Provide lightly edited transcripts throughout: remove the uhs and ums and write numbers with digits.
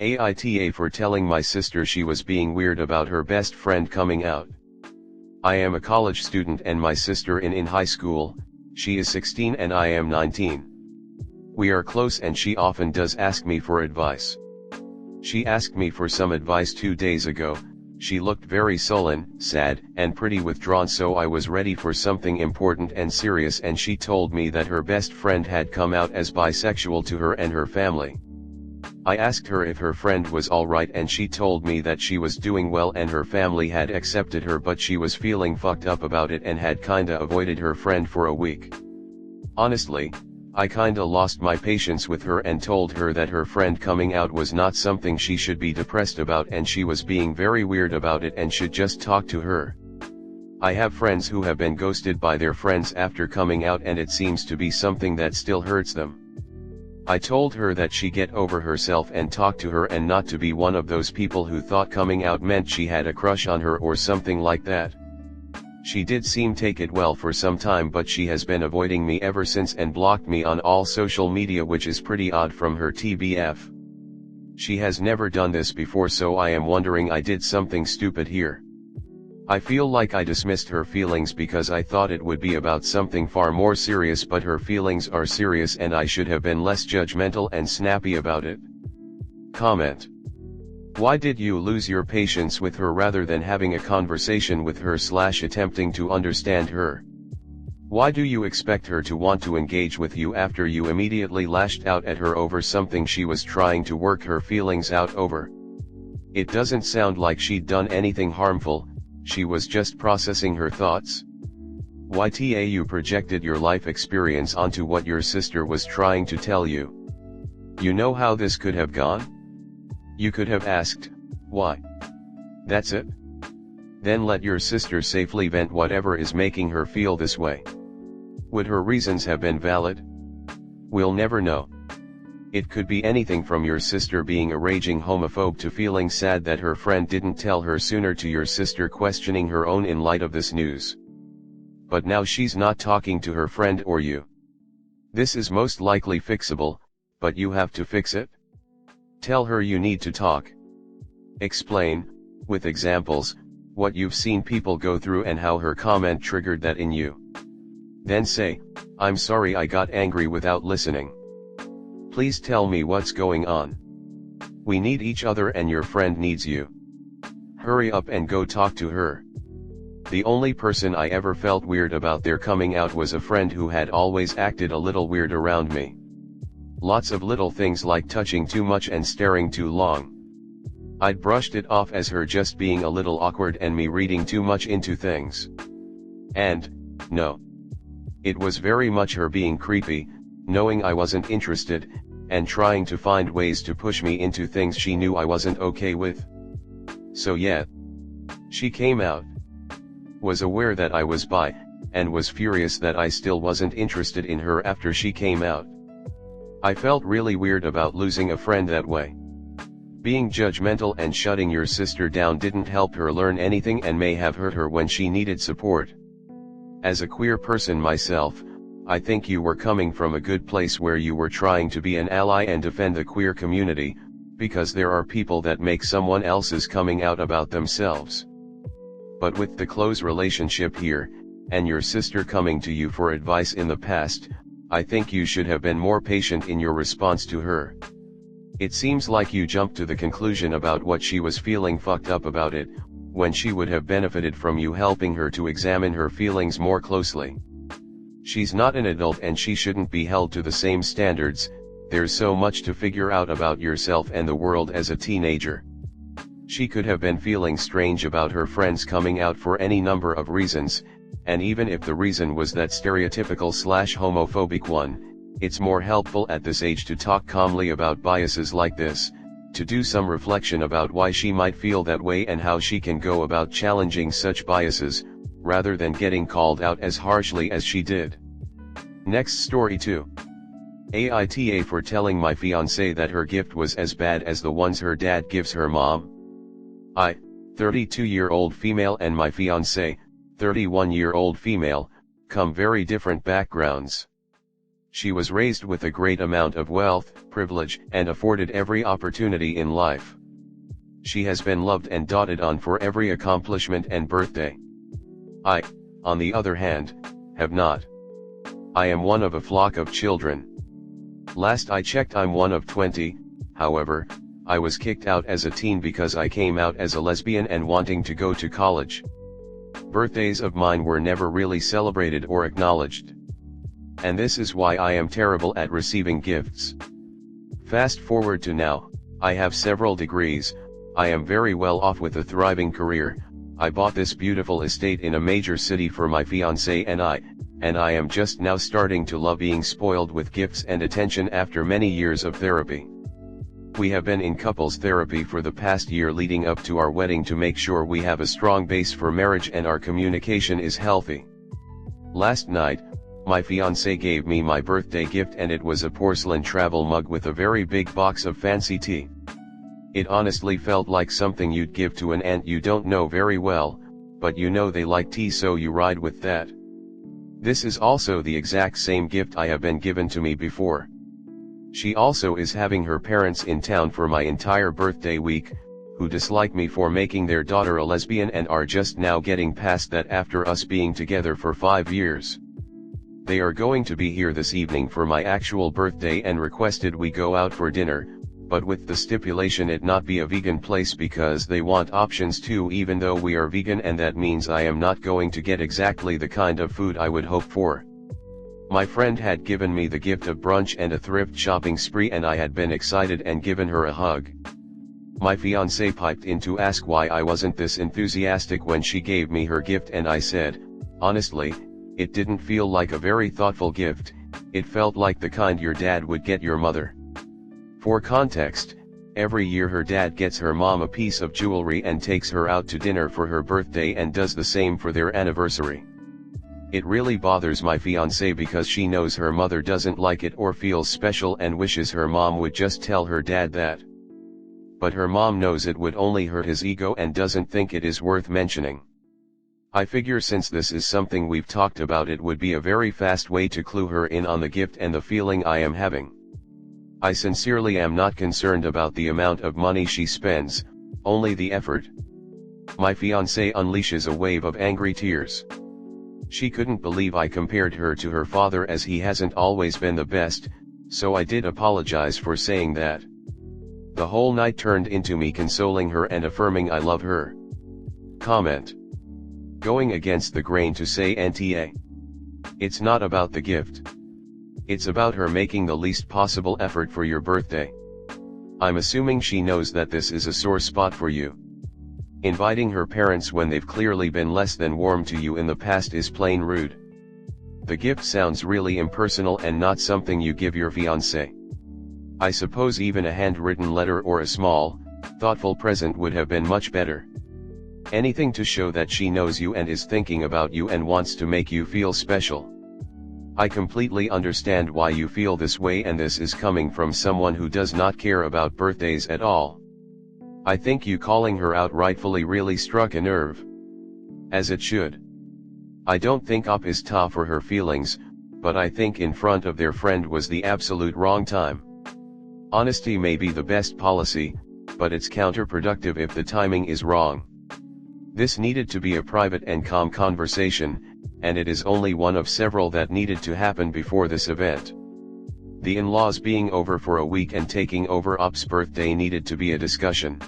AITA for telling my sister she was being weird about her best friend coming out. I am a college student and my sister in high school. She is 16 and I am 19. We are close and she often does ask me for advice. She asked me for some advice 2 days ago. She looked very sullen, sad, and pretty withdrawn, so I was ready for something important and serious, and she told me that her best friend had come out as bisexual to her and her family. I asked her if her friend was alright and she told me that she was doing well and her family had accepted her, but she was feeling fucked up about it and had kinda avoided her friend for a week. Honestly, I kinda lost my patience with her and told her that her friend coming out was not something she should be depressed about and she was being very weird about it and should just talk to her. I have friends who have been ghosted by their friends after coming out and it seems to be something that still hurts them. I told her that she get over herself and talk to her and not to be one of those people who thought coming out meant she had a crush on her or something like that. She did seem take it well for some time, but she has been avoiding me ever since and blocked me on all social media, which is pretty odd from her TBF. She has never done this before, so I am wondering I did something stupid here. I feel like I dismissed her feelings because I thought it would be about something far more serious, but her feelings are serious and I should have been less judgmental and snappy about it. Comment. Why did you lose your patience with her rather than having a conversation with her / attempting to understand her? Why do you expect her to want to engage with you after you immediately lashed out at her over something she was trying to work her feelings out over? It doesn't sound like she'd done anything harmful, she was just processing her thoughts. YTA, you projected your life experience onto what your sister was trying to tell you. You know how this could have gone? You could have asked, why? That's it? Then let your sister safely vent whatever is making her feel this way. Would her reasons have been valid? We'll never know. It could be anything from your sister being a raging homophobe to feeling sad that her friend didn't tell her sooner to your sister questioning her own in light of this news. But now she's not talking to her friend or you. This is most likely fixable, but you have to fix it. Tell her you need to talk. Explain, with examples, what you've seen people go through and how her comment triggered that in you. Then say, I'm sorry I got angry without listening. Please tell me what's going on. We need each other and your friend needs you. Hurry up and go talk to her. The only person I ever felt weird about their coming out was a friend who had always acted a little weird around me. Lots of little things like touching too much and staring too long. I'd brushed it off as her just being a little awkward and me reading too much into things. And, no. It was very much her being creepy, knowing I wasn't interested, and trying to find ways to push me into things she knew I wasn't okay with. So yeah. She came out. Was aware that I was bi, and was furious that I still wasn't interested in her after she came out. I felt really weird about losing a friend that way. Being judgmental and shutting your sister down didn't help her learn anything and may have hurt her when she needed support. As a queer person myself, I think you were coming from a good place where you were trying to be an ally and defend the queer community, because there are people that make someone else's coming out about themselves. But with the close relationship here, and your sister coming to you for advice in the past, I think you should have been more patient in your response to her. It seems like you jumped to the conclusion about what she was feeling fucked up about it, when she would have benefited from you helping her to examine her feelings more closely. She's not an adult and she shouldn't be held to the same standards. There's so much to figure out about yourself and the world as a teenager. She could have been feeling strange about her friends coming out for any number of reasons, and even if the reason was that stereotypical / homophobic one, it's more helpful at this age to talk calmly about biases like this, to do some reflection about why she might feel that way and how she can go about challenging such biases, rather than getting called out as harshly as she did. Next story 2. AITA for telling my fiancé that her gift was as bad as the ones her dad gives her mom. I, 32-year-old female, and my fiancé, 31-year-old female, come very different backgrounds. She was raised with a great amount of wealth, privilege, and afforded every opportunity in life. She has been loved and doted on for every accomplishment and birthday. I, on the other hand, have not. I am one of a flock of children. Last I checked I'm one of 20, however, I was kicked out as a teen because I came out as a lesbian and wanting to go to college. Birthdays of mine were never really celebrated or acknowledged. And this is why I am terrible at receiving gifts. Fast forward to now, I have several degrees, I am very well off with a thriving career, I bought this beautiful estate in a major city for my fiancé and I am just now starting to love being spoiled with gifts and attention after many years of therapy. We have been in couples therapy for the past year leading up to our wedding to make sure we have a strong base for marriage and our communication is healthy. Last night, my fiancé gave me my birthday gift and it was a porcelain travel mug with a very big box of fancy tea. It honestly felt like something you'd give to an aunt you don't know very well, but you know they like tea so you ride with that. This is also the exact same gift I have been given to me before. She also is having her parents in town for my entire birthday week, who dislike me for making their daughter a lesbian and are just now getting past that after us being together for 5 years. They are going to be here this evening for my actual birthday and requested we go out for dinner, but with the stipulation it not be a vegan place because they want options too, even though we are vegan, and that means I am not going to get exactly the kind of food I would hope for. My friend had given me the gift of brunch and a thrift shopping spree and I had been excited and given her a hug. My fiancé piped in to ask why I wasn't this enthusiastic when she gave me her gift and I said, honestly, it didn't feel like a very thoughtful gift, it felt like the kind your dad would get your mother. For context, every year her dad gets her mom a piece of jewelry and takes her out to dinner for her birthday and does the same for their anniversary. It really bothers my fiancé because she knows her mother doesn't like it or feels special and wishes her mom would just tell her dad that. But her mom knows it would only hurt his ego and doesn't think it is worth mentioning. I figure since this is something we've talked about, it would be a very fast way to clue her in on the gift and the feeling I am having. I sincerely am not concerned about the amount of money she spends, only the effort. My fiancé unleashes a wave of angry tears. She couldn't believe I compared her to her father as he hasn't always been the best, so I did apologize for saying that. The whole night turned into me consoling her and affirming I love her. Comment. Going against the grain to say AITA. It's not about the gift. It's about her making the least possible effort for your birthday. I'm assuming she knows that this is a sore spot for you. Inviting her parents when they've clearly been less than warm to you in the past is plain rude. The gift sounds really impersonal and not something you give your fiancé. I suppose even a handwritten letter or a small, thoughtful present would have been much better. Anything to show that she knows you and is thinking about you and wants to make you feel special. I completely understand why you feel this way, and this is coming from someone who does not care about birthdays at all. I think you calling her out rightfully really struck a nerve. As it should. I don't think up is ta for her feelings, but I think in front of their friend was the absolute wrong time. Honesty may be the best policy, but it's counterproductive if the timing is wrong. This needed to be a private and calm conversation, and it is only one of several that needed to happen before this event. The in-laws being over for a week and taking over Up's birthday needed to be a discussion.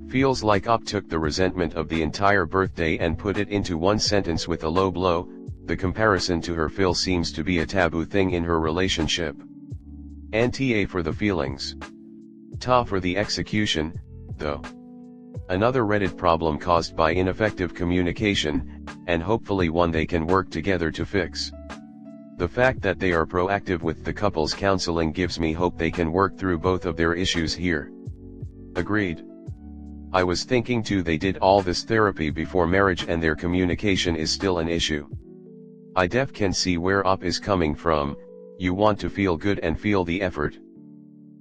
Feels like Up took the resentment of the entire birthday and put it into one sentence with a low blow. The comparison to her Phil seems to be a taboo thing in her relationship. AITA for the feelings. Ta for the execution, though. Another Reddit problem caused by ineffective communication, and hopefully one they can work together to fix. The fact that they are proactive with the couples counseling gives me hope they can work through both of their issues here. Agreed. I was thinking too, they did all this therapy before marriage and their communication is still an issue. I can see where Up is coming from. You want to feel good and feel the effort.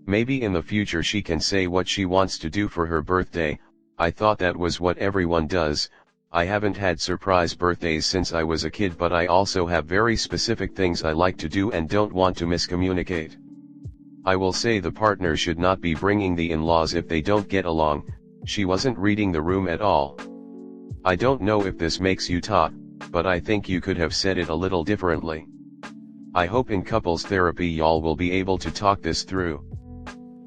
Maybe in the future she can say what she wants to do for her birthday. I thought that was what everyone does. I haven't had surprise birthdays since I was a kid, but I also have very specific things I like to do and don't want to miscommunicate. I will say the partner should not be bringing the in-laws if they don't get along. She wasn't reading the room at all. I don't know if this makes you talk, but I think you could have said it a little differently. I hope in couples therapy y'all will be able to talk this through.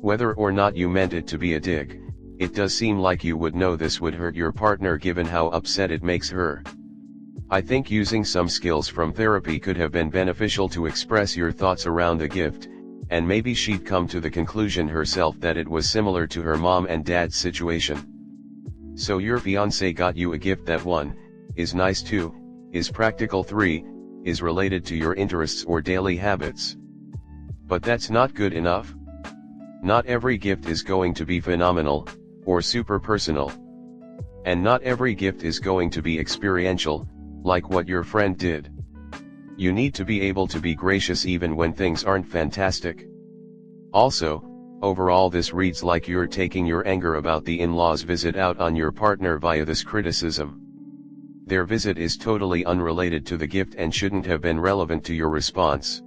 Whether or not you meant it to be a dig, it does seem like you would know this would hurt your partner given how upset it makes her. I think using some skills from therapy could have been beneficial to express your thoughts around the gift, and maybe she'd come to the conclusion herself that it was similar to her mom and dad's situation. So your fiance got you a gift that 1, is nice, 2, is practical, 3, is related to your interests or daily habits. But that's not good enough. Not every gift is going to be phenomenal, or super personal. And not every gift is going to be experiential, like what your friend did. You need to be able to be gracious even when things aren't fantastic. Also, overall this reads like you're taking your anger about the in-laws visit out on your partner via this criticism. Their visit is totally unrelated to the gift and shouldn't have been relevant to your response.